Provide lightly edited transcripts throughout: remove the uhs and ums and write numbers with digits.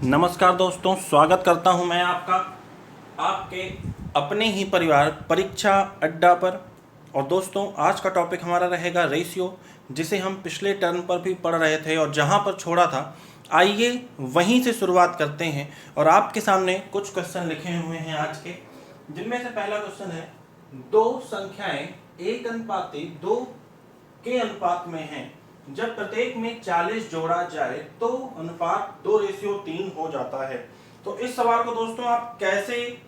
नमस्कार दोस्तों, स्वागत करता हूं मैं आपका आपके अपने ही परिवार परीक्षा अड्डा पर। और दोस्तों, आज का टॉपिक हमारा रहेगा रेशियो, जिसे हम पिछले टर्म पर भी पढ़ रहे थे और जहां पर छोड़ा था आइए वहीं से शुरुआत करते हैं। और आपके सामने कुछ क्वेश्चन लिखे हुए हैं आज के, जिनमें से पहला क्वेश्चन है, दो संख्याएं एक अनुपाती दो के अनुपात में हैं, जब प्रत्येक में 40 जोड़ा जाए तो अनुपात 2:3 हो जाता है। तो इस सवाल को दोस्तों आप कैसे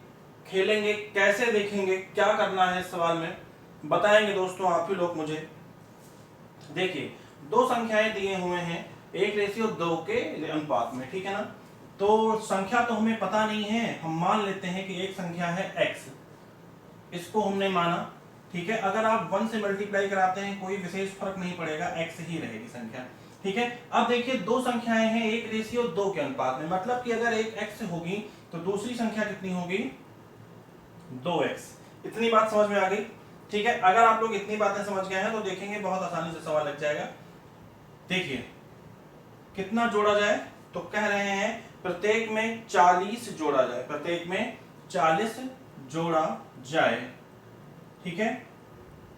खेलेंगे, कैसे देखेंगे, क्या करना है इस सवाल में बताएंगे दोस्तों आप ही लोग मुझे। देखिए, दो संख्याएं दिए हुए हैं 1:2 के अनुपात में, ठीक है ना। तो संख्या तो हमें पता नहीं है, हम मान लेते हैं कि एक संख्या है x, इसको हमने माना, ठीक है। अगर आप 1 से मल्टीप्लाई कराते हैं कोई विशेष फर्क नहीं पड़ेगा, x ही रहेगी संख्या, ठीक है। अब देखिए, दो संख्याएं हैं 1:2 के अनुपात में, मतलब कि अगर एक x होगी तो दूसरी संख्या कितनी होगी, 2x। इतनी बात समझ में आ गई, ठीक है। अगर आप लोग इतनी बातें समझ गए हैं तो देखेंगे बहुत आसानी से सवाल लग जाएगा। देखिए, कितना जोड़ा जाए, तो कह रहे हैं प्रत्येक में 40 जोड़ा जाए, प्रत्येक में 40 जोड़ा जाए, ठीक है।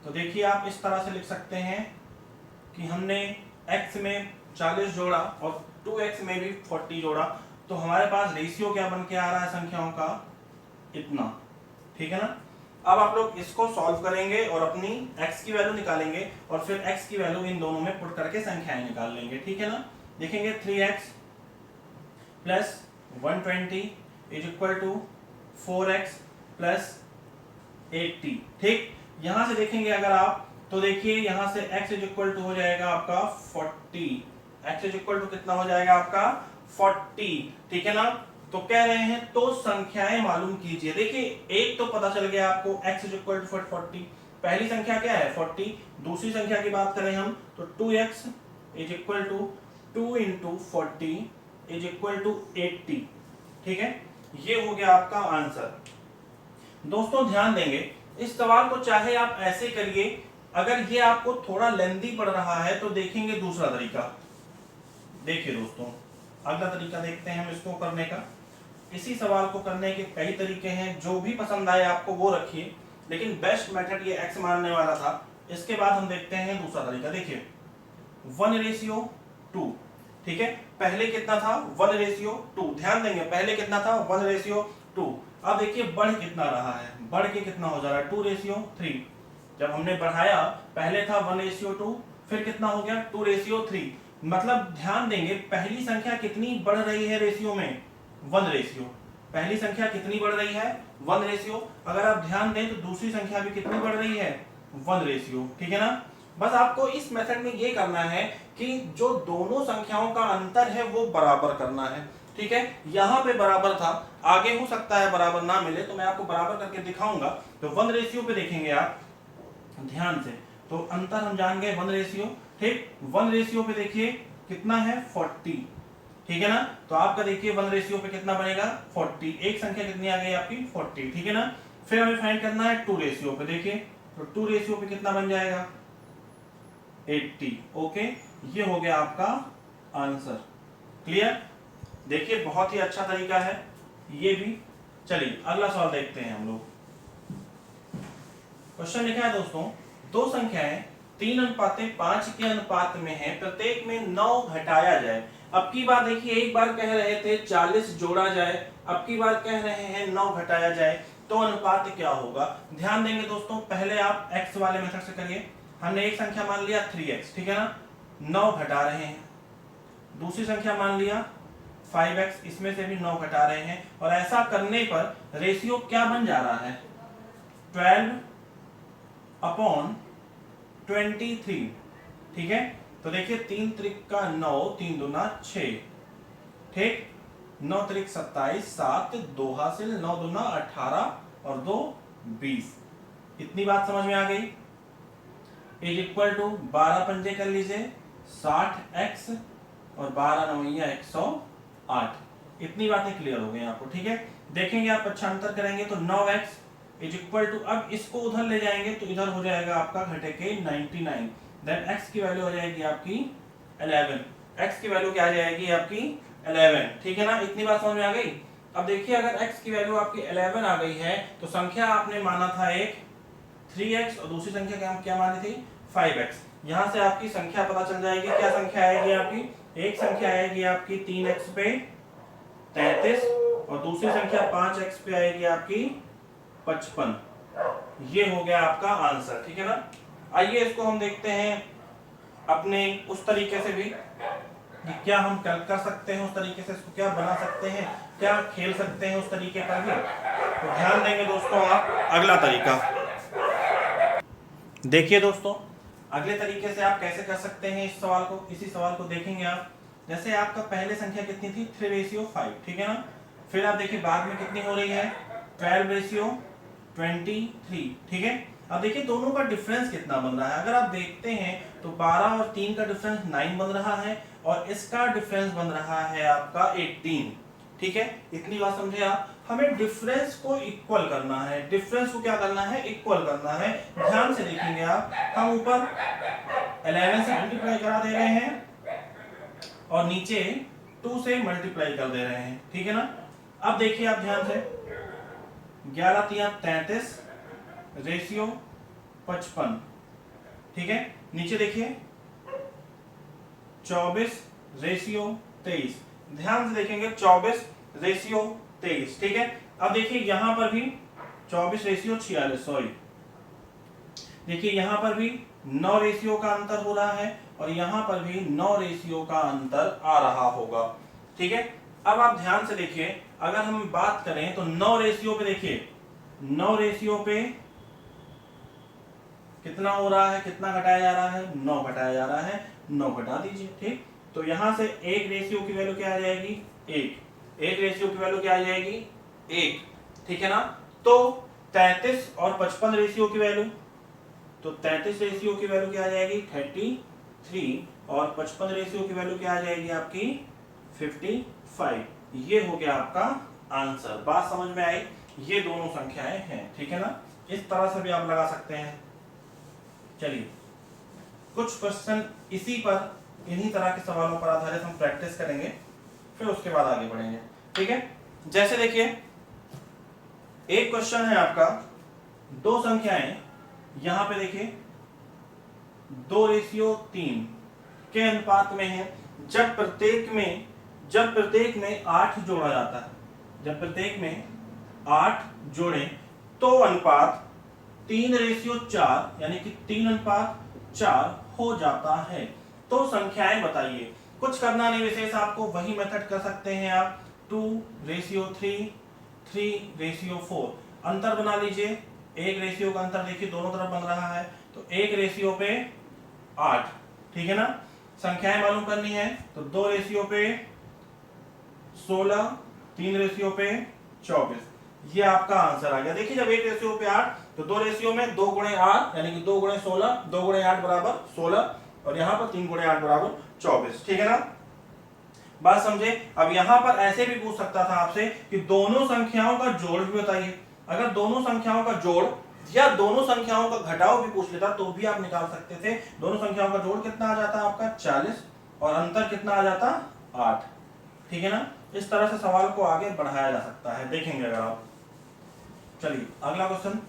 तो देखिए, आप इस तरह से लिख सकते हैं कि हमने x में 40 जोड़ा और 2x में भी 40 जोड़ा, तो हमारे पास रेशियो क्या बन के आ रहा है संख्याओं का, इतना, ठीक है ना। अब आप लोग इसको सॉल्व करेंगे और अपनी x की वैल्यू निकालेंगे और फिर x की वैल्यू इन दोनों में पुट करके संख्याएं निकाल लेंगे, ठीक है ना। देखेंगे 3x plus 120 is equal to 4x plus 80, ठीक। यहां से देखेंगे अगर आप, तो देखिए यहां से x इज इक्वल टू हो जाएगा आपका 40, x इज इक्वल टू कितना हो जाएगा आपका 40, ठीक है ना। तो कह रहे हैं तो संख्याएं मालूम कीजिए। देखिए, एक तो पता चल गया आपको, x इज इक्वल टू 40, पहली संख्या क्या है 40, दूसरी संख्या की बात करें हम तो 2x is equal to 2 into 40 is equal to 80, ठीक है। ये हो गया आपका आंसर। दोस्तों ध्यान देंगे, इस सवाल को चाहे आप ऐसे करिए, अगर ये आपको थोड़ा लेंथी पड़ रहा है तो देखेंगे दूसरा तरीका। देखिए दोस्तों, अगला तरीका देखते हैं हम इसको करने का। इसी सवाल को करने के कई तरीके हैं, जो भी पसंद आए आपको वो रखिए, लेकिन बेस्ट मेथड ये x मानने वाला था। इसके बाद हम देखते हैं दूसरा तरीका। देखिए 1:2, ठीक है। पहले कितना था 1:2, ध्यान देंगे पहले कितना था 1:2। अब देखिए बढ़ कितना रहा है, बढ़ के कितना हो जा रहा है 2:3। जब हमने बढ़ाया, पहले था 1:2, फिर कितना हो गया 2:3। मतलब ध्यान देंगे पहली संख्या कितनी बढ़ रही है रेशियो में, 1 रेशियो। पहली संख्या कितनी बढ़ रही है 1 रेशियो। अगर आप ध्यान दें तो दूसरी संख्या भी कितनी बढ़ रही है 1 रेशियो, ठीक है ना। बस आपको इस मेथड में ये करना है कि जो दोनों संख्याओं का अंतर है वो बराबर करना है, ठीक है। यहां पे बराबर था, आगे हो सकता है बराबर ना मिले, तो मैं आपको बराबर करके दिखाऊंगा। तो 1 रेशियो पे देखेंगे आप ध्यान से, तो अंतर हम जान गए 1 रेशियो, ठीक। 1 रेशियो पे देखिए कितना है 40, ठीक है ना। तो आपका देखिए 1 रेशियो पे कितना बनेगा 40, एक संख्या कितनी आ गई आपकी 40, ठीक है ना। फिर हमें फाइंड करना है 2 रेशियो पे। देखिए तो 2 रेशियो पे कितना बन जाएगा 80, ओके। ये हो गया आपका आंसर, क्लियर। देखिए बहुत ही अच्छा तरीका है ये भी। चलिए अगला सवाल देखते हैं हम लोग। क्वेश्चन लिखा है दोस्तों, दो संख्याएं 3:5 के अनुपात में है, प्रत्येक में 9 घटाया जाए। अब की बार देखिए, एक बार कह रहे थे 40 जोड़ा जाए, अब की बार कह रहे हैं 9 घटाया जाए, तो अनुपात क्या होगा। ध्यान देंगे दोस्तों, पहले आप x वाले मेथड से करिए। हमने एक संख्या मान लिया 3x, ठीक है ना, 9 घटा रहे हैं। दूसरी संख्या मान लिया 5x, इसमें से भी 9 घटा रहे हैं। और ऐसा करने पर रेशियो क्या बन जा रहा है 12/23, ठीक है। तो देखिए 3 त्रिक का 9, 3 दूना 6, ठीक। 9 त्रिक 27, 7 2 हासिल, 9 दूना 18 और 2 20। इतनी बात समझ में आ गई। इज इक्वल टू 12 पंजे कर लीजिए 60x और 12 9 108। इतनी बातें क्लियर हो गई आपको, ठीक है। देखेंगे आप पक्षांतर करेंगे तो 9x इज इक्वल टू, अब इसको उधर ले जाएंगे तो इधर हो जाएगा आपका घटे के 99। देन x की वैल्यू हो जाएगी आपकी 11, x की वैल्यू क्या आ जाएगी आपकी 11, ठीक है ना। इतनी बात समझ में आ गई। अब देखिए अगर x की वैल्यू आपकी 11 आ गई है तो संख्या आपने माना था एक 3x और दूसरी संख्या क्या मानी थी 5x। यहां से आपकी संख्या पता चल जाएगी। क्या संख्या आएगी आपकी? एक संख्या आएगी आपकी 3x पे 33 और दूसरी संख्या 5x पे आएगी आपकी 55। ये हो गया आपका आंसर, ठीक है ना। आइए इसको हम देखते हैं अपने उस तरीके से भी कि क्या हम कर सकते हैं, उस तरीके से इसको क्या बना सकते हैं, क्या खेल सकते हैं उस तरीके पर भी। तो ध्यान देंगे दोस्तों आप अगला तरीका देखिए। दोस्तों अगले तरीके से आप कैसे कर सकते हैं इस सवाल को, इसी सवाल को देखेंगे आप। जैसे आपका पहले संख्या कितनी थी 3:5, ठीक है ना। फिर आप देखिए बाद में कितनी हो रही है 12:23, ठीक है। अब देखिए दोनों का डिफरेंस कितना बन रहा है। अगर आप देखते हैं तो 12 और 3 का डिफरेंस 9 बन रहा है और इसका डिफरेंस बन रहा है आपका 18, ठीक है। इतनी बात समझे आप। हमें डिफरेंस को इक्वल करना है, डिफरेंस को क्या करना है इक्वल करना है। ध्यान से देखेंगे आप, हम ऊपर 11 से मल्टीप्लाई करा दे रहे हैं और नीचे 2 से मल्टीप्लाई कर दे रहे हैं, ठीक है ना। अब देखिए आप ध्यान से 11 3 33 रेशियो 55, ठीक है। नीचे देखिए 24 रेशियो 23। ध्यान से देखेंगे 24 रेशियो 23, ठीक है। अब देखिए यहां पर भी 24 रेशियो 46, सॉरी। देखिए यहां पर भी 9 रेशियो का अंतर हो रहा है और यहां पर भी 9 रेशियो का अंतर आ रहा होगा, ठीक है। अब आप ध्यान से देखिए, अगर हम बात करें तो 9 रेशियो पे देखिए, 9 रेशियो पे कितना हो रहा है, कितना घटाया जा रहा है 9 घटाया जा रहा है, 9 घटा दीजिए, ठीक। तो यहां से एक रेशियो की वैल्यू क्या आ जाएगी 1, एक रेशियो की वैल्यू क्या आ जाएगी 1, ठीक है ना। तो 33 और 55 रेशियो की वैल्यू, तो 33 रेशियो की वैल्यू क्या आ जाएगी 33 और 55 रेशियो की वैल्यू क्या आ जाएगी आपकी 55। ये हो गया आपका आंसर। बात समझ में आई। ये दोनों संख्याएं हैं, ठीक है ना। इस तरह से भी आप लगा सकते हैं। चलिए कुछ क्वेश्चन इसी पर, इन्हीं तरह के सवालों पर आधारित हम प्रैक्टिस करेंगे, फिर उसके बाद आगे बढ़ेंगे, ठीक है। जैसे देखिए एक क्वेश्चन है आपका, दो संख्याएं यहां पे देखिए 2:3 के अनुपात में है। जब प्रत्येक में 8 जोड़ा जाता है, जब प्रत्येक में 8 जोड़ें तो अनुपात 3:4 यानी कि 3:4 हो जाता है। तो संख्याएं बताइए। कुछ करना नहीं विशेष आपको, वही मेथड कर सकते हैं आप 2:3, 3:4। अंतर बना लीजिए, एक रेशियो का अंतर देखिए दोनों तरफ बन रहा है, तो एक रेशियो पे 8, ठीक है ना। संख्याएं मालूम करनी है तो 2 रेशियो पे 16, 3 रेशियो पे 24। ये आपका आंसर आ गया। देखिए जब एक रेशियो पे 8 तो 2 रेशियो में 2 गुणे 8 यानी कि 2 गुणे 16, 2 गुणे 8 बराबर 16 और यहां पर 3 गुणे 8 बराबर 24, ठीक है ना। बात समझे। अब यहां पर ऐसे भी पूछ सकता था आपसे कि दोनों संख्याओं का जोड़ भी बताइए। अगर दोनों संख्याओं का जोड़ या दोनों संख्याओं का घटाव भी पूछ लेता तो भी आप निकाल सकते थे। दोनों संख्याओं का जोड़ कितना आ जाता आपका 40 और अंतर कितना आ जाता 8, ठीक है ना। इस तरह से सवाल को आगे बढ़ाया जा सकता है, देखेंगे अगर आप। चलिए अगला क्वेश्चन।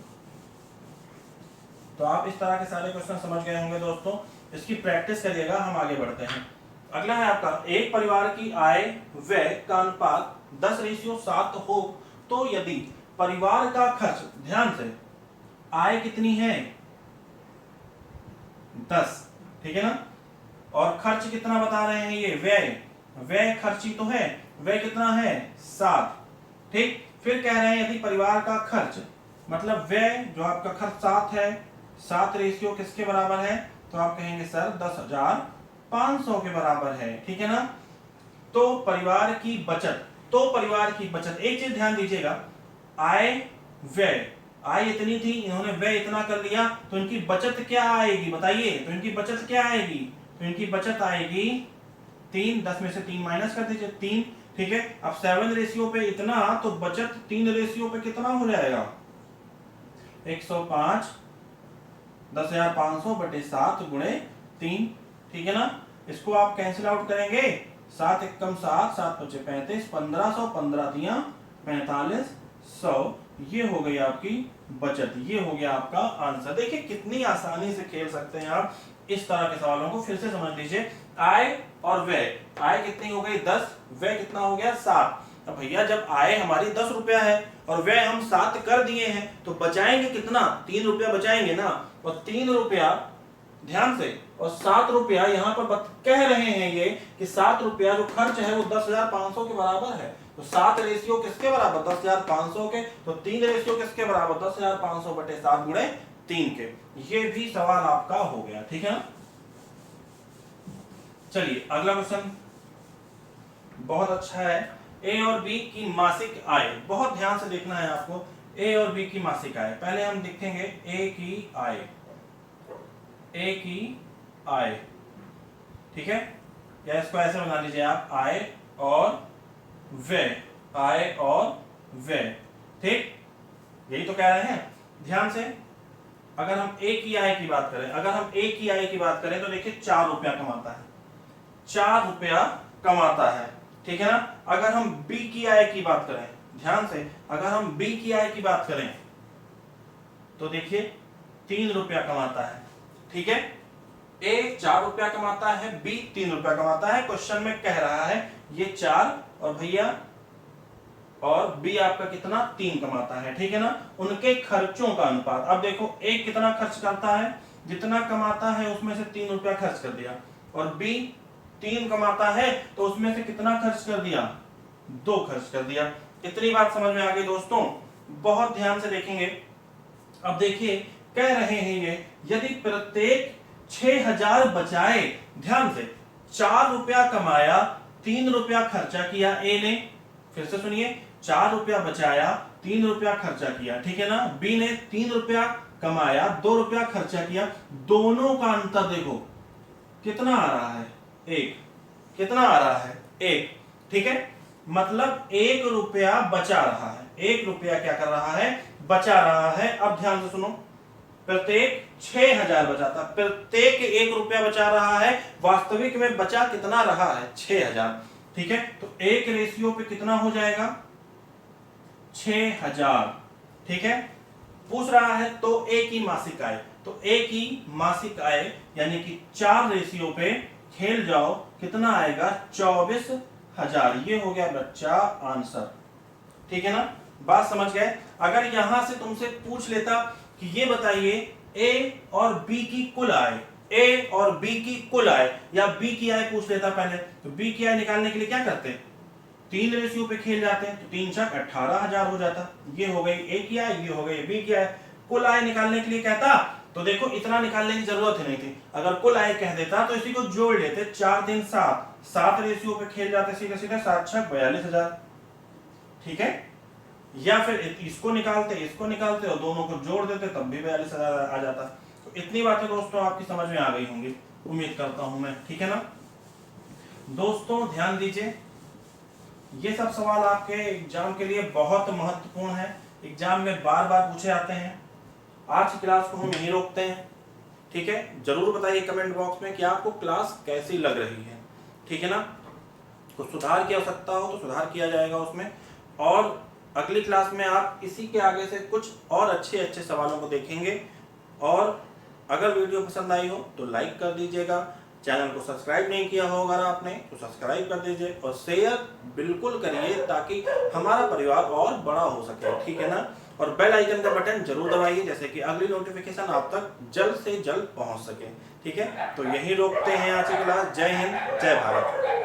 तो आप इस तरह के सारे क्वेश्चन समझ गए होंगे दोस्तों, इसकी प्रैक्टिस करिएगा। हम आगे बढ़ते हैं। अगला है आपका, एक परिवार की आय व्यय का अनुपात 10:7 हो तो यदि परिवार का खर्च, ध्यान से, आय कितनी है 10, ठीक है ना, और खर्च कितना बता रहे हैं ये व्यय खर्ची तो है, व्यय कितना है 7, ठीक। फिर कह रहे हैं यदि परिवार का खर्च, मतलब व्यय जो आपका खर्च 7 है, 7 रेशियो किसके बराबर है, तो आप कहेंगे सर 10,500 के बराबर है, ठीक है ना। तो परिवार की बचत, एक चीज ध्यान दीजिएगा, आय व्यय, आय इतनी थी, इन्होंने व्यय इतना कर लिया, तो इनकी बचत क्या आएगी बताइए। तो इनकी बचत क्या आएगी, तो इनकी बचत आएगी 3, 10 में से 3 माइनस कर दीजिए 3, ठीक है। अब 7 रेशियो पे इतना, तो बचत 3 रेशियो पे कितना हो जाएगा 105, 10,500 बटे 7 गुणे 3, ठीक है ना। इसको आप कैंसिल आउट करेंगे 7 एकम 7, 7 पचे 35, 1500, 15 तियां 4500, ये हो गई आपकी बचत, ये हो गया आपका आंसर। देखिए कितनी आसानी से खेल सकते हैं आप इस तरह के सवालों को। फिर से समझ लीजिए, आय और व्यय, आय कितनी हो गई 10, व्यय कितना हो गया 7। अब भैया जब आय हमारी 10 रुपया है और व्यय हम 7 कर दिए हैं तो बचाएंगे कितना, 3 रुपया बचाएंगे ना। और 3 रुपया ध्यान से, और 7 रुपया यहाँ पर कह रहे हैं ये कि 7 रुपया जो खर्च है वो 10,500 के बराबर है। तो 7 रेशियो किसके बराबर, 10,500 के। तो 3 रेशियो किसके बराबर, 10,500 बटे 7 गुणे 3 के। ये भी सवाल आपका हो गया, ठीक है ना। चलिए अगला क्वेश्चन बहुत अच्छा है। ए और बी की मासिक आय, बहुत ध्यान से देखना है आपको। ए और बी की मासिक आय, पहले हम देखेंगे ए की आय, ए की आय, ठीक है, या इसको ऐसे बना लीजिए आप, आय और व्यय, आय और व्यय, ठीक, यही तो कह रहे हैं। ध्यान से, अगर हम ए की आय की बात करें, अगर हम ए की आय की बात करें तो देखिए 4 रुपया कमाता है, 4 रुपया कमाता है, ठीक है ना। अगर हम बी की आय की बात करें, ध्यान से, अगर हम बी की आय की बात करें तो देखिए 3 रुपया कमाता है, ठीक है। ए 4 रुपया कमाता है, बी 3 रुपया कमाता है। क्वेश्चन में कह रहा है ये 4 और भैया और बी आपका कितना 3 कमाता है, ठीक है ना। उनके खर्चों का अनुपात, अब देखो ए कितना खर्च करता है, जितना कमाता है उसमें से 3 रुपया खर्च कर दिया, और बी 3 कमाता है तो उसमें से कितना खर्च कर दिया, 2 खर्च कर दिया। इतनी बात समझ में आ गई दोस्तों, बहुत ध्यान से देखेंगे। अब देखिए कह रहे हैं ये, यदि प्रत्येक 6,000 बचाए, ध्यान से, 4 रुपया कमाया, 3 रुपया खर्चा किया ए ने, फिर से सुनिए, 4 रुपया बचाया, 3 रुपया खर्चा किया, ठीक है ना। बी ने 3 रुपया कमाया, 2 रुपया खर्चा किया, दोनों का अंतर देखो कितना आ रहा है, 1, कितना आ रहा है 1, ठीक है। मतलब 1 रुपया बचा रहा है, 1 रुपया क्या कर रहा है, बचा रहा है। अब ध्यान से सुनो, प्रत्येक 6,000 बचाता, प्रत्येक 1 रुपया बचा रहा है, वास्तविक में बचा कितना रहा है 6,000, ठीक है। तो 1 रेशियो पे कितना हो जाएगा 6,000, ठीक है। पूछ रहा है तो ए की मासिक आय, तो ए की मासिक आय यानी कि 4 रेशियो पे खेल जाओ, कितना आएगा 24,000, ये हो गया बच्चा आंसर, ठीक है ना। बात समझ गए। अगर यहां से तुमसे पूछ लेता कि ये बताइए ए और बी की कुल आय, ए और बी की कुल आय, या बी की आय पूछ लेता पहले, तो बी की आय निकालने के लिए क्या करते, 3 रेशियो पे खेल जाते हैं, तो 3 छक 18,000 हो जाता। ये हो गई ए की आय, ये हो गई बी की आय। कुल आय निकालने के लिए कहता तो देखो इतना निकालने की जरूरत ही नहीं थी, अगर कुल आय कह देता तो इसी को जोड़ लेते, 4 3 7, 7 रेशियो पे खेल जाते सीधे सीधे, 7 छक 42,000, ठीक है। या फिर इसको निकालते, इसको निकालते और दोनों को जोड़ देते, तब भी 42,000 आ जाता। तो इतनी बातें दोस्तों आपकी समझ में आ गई होंगी, उम्मीद करता हूं मैं, ठीक है ना। दोस्तों ध्यान दीजिए, ये सब सवाल आपके एग्जाम के लिए बहुत महत्वपूर्ण है, एग्जाम में बार बार पूछे आते हैं। आज की क्लास को हम यहीं रोकते हैं, ठीक है। जरूर बताइए कमेंट बॉक्स में कि आपको क्लास कैसी लग रही है, ठीक है ना। कुछ सुधार की आवश्यकता हो तो सुधार किया जाएगा उसमें, और अगली क्लास में आप इसी के आगे से कुछ और अच्छे अच्छे सवालों को देखेंगे। और अगर वीडियो पसंद आई हो तो लाइक कर दीजिएगा, चैनल को सब्सक्राइब नहीं किया हो अगर आपने तो सब्सक्राइब कर दीजिए, और शेयर बिल्कुल करिए ताकि हमारा परिवार और बड़ा हो सके, ठीक है ना। और बेल आइकन का बटन जरूर दबाइए, जैसे कि अगली नोटिफिकेशन आप तक जल्द से जल्द पहुंच सके, ठीक है। तो यही रोकते हैं आज की क्लास। जय हिंद, जय भारत।